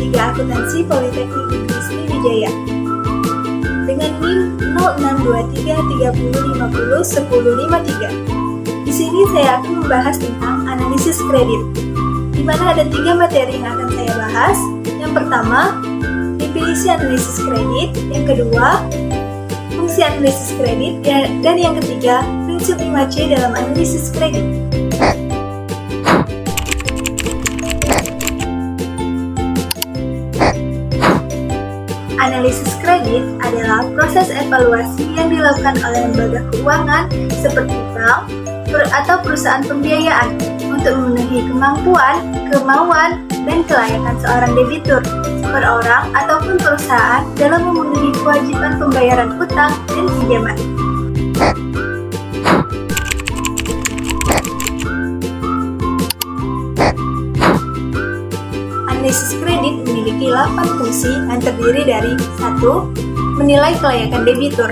3 Akuntansi Politeknik Negeri Sriwijaya dengan NIM 062330501053. Di sini saya akan membahas tentang analisis kredit, di mana ada 3 materi yang akan saya bahas. Yang pertama, definisi analisis kredit, yang kedua, fungsi analisis kredit, dan yang ketiga, prinsip 5C dalam analisis kredit. Analisis kredit adalah proses evaluasi yang dilakukan oleh lembaga keuangan seperti bank atau perusahaan pembiayaan untuk memenuhi kemampuan, kemauan, dan kelayakan seorang debitur, perorangan ataupun perusahaan dalam memenuhi kewajiban pembayaran hutang dan pinjaman. Analisis kredit memiliki 8 fungsi yang terdiri dari 1. Menilai kelayakan debitur.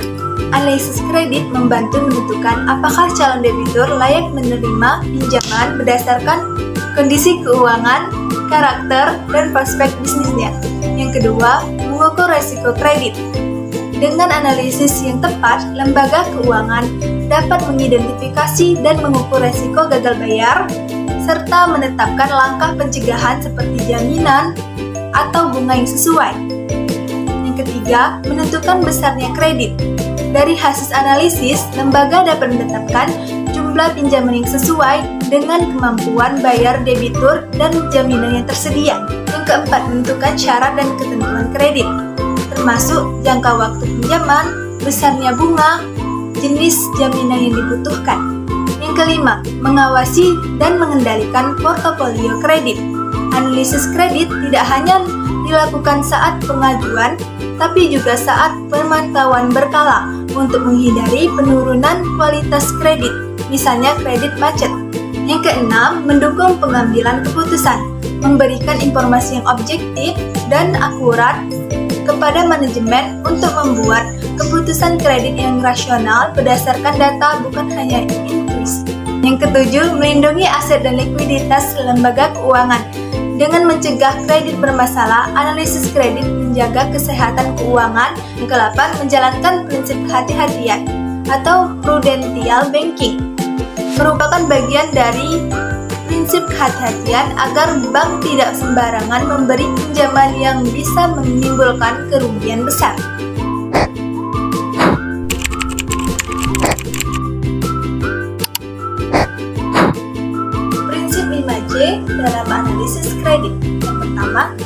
Analisis kredit membantu menentukan apakah calon debitur layak menerima pinjaman berdasarkan kondisi keuangan, karakter, dan prospek bisnisnya. Yang kedua, mengukur resiko kredit. Dengan analisis yang tepat, lembaga keuangan dapat mengidentifikasi dan mengukur resiko gagal bayar, serta menetapkan langkah pencegahan seperti jaminan atau bunga yang sesuai. Yang ketiga, menentukan besarnya kredit. Dari hasil analisis, lembaga dapat menetapkan jumlah pinjaman yang sesuai dengan kemampuan bayar debitur dan jaminan yang tersedia. Yang keempat, menentukan syarat dan ketentuan kredit, termasuk jangka waktu pinjaman, besarnya bunga, jenis jaminan yang dibutuhkan. Yang kelima, mengawasi dan mengendalikan portofolio kredit. Analisis kredit tidak hanya dilakukan saat pengajuan, tapi juga saat pemantauan berkala untuk menghindari penurunan kualitas kredit, misalnya kredit macet. Yang keenam, mendukung pengambilan keputusan, memberikan informasi yang objektif dan akurat kepada manajemen untuk membuat keputusan kredit yang rasional berdasarkan data, bukan hanya intuisi. Yang ketujuh, melindungi aset dan likuiditas lembaga keuangan. Dengan mencegah kredit bermasalah, analisis kredit menjaga kesehatan keuangan. Yang ke-8, menjalankan prinsip kehati-hatian atau prudential banking, merupakan bagian dari prinsip kehati-hatian agar bank tidak sembarangan memberi pinjaman yang bisa menimbulkan kerugian besar. Prinsip 5C dalam analisis kredit. Yang pertama,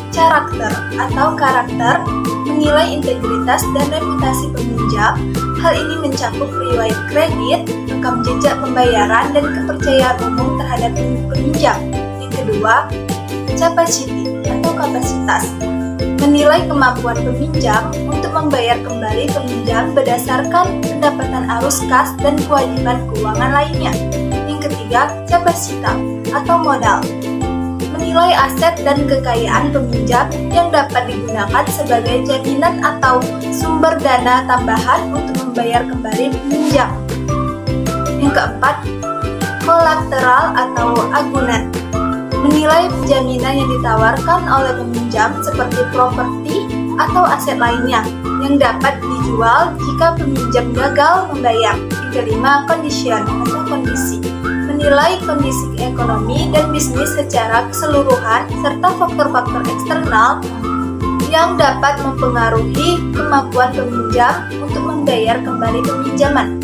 karakter, menilai integritas dan reputasi peminjam. Hal ini mencakup riwayat kredit, rekam jejak pembayaran, dan kepercayaan umum terhadap peminjam. Yang kedua, capacity atau kapasitas, menilai kemampuan peminjam untuk membayar kembali peminjam berdasarkan pendapatan arus kas dan kewajiban keuangan lainnya. Yang ketiga, capacita atau modal, menilai aset dan kekayaan peminjam yang dapat digunakan sebagai jaminan atau sumber dana tambahan untuk membayar kembali peminjam. Yang keempat, kolateral atau agunan, menilai jaminan yang ditawarkan oleh peminjam seperti properti atau aset lainnya yang dapat dijual jika peminjam gagal membayar. Yang kelima, condition atau kondisi, menilai kondisi ekonomi dan bisnis secara keseluruhan serta faktor-faktor eksternal yang dapat mempengaruhi kemampuan peminjam untuk membayar kembali peminjaman.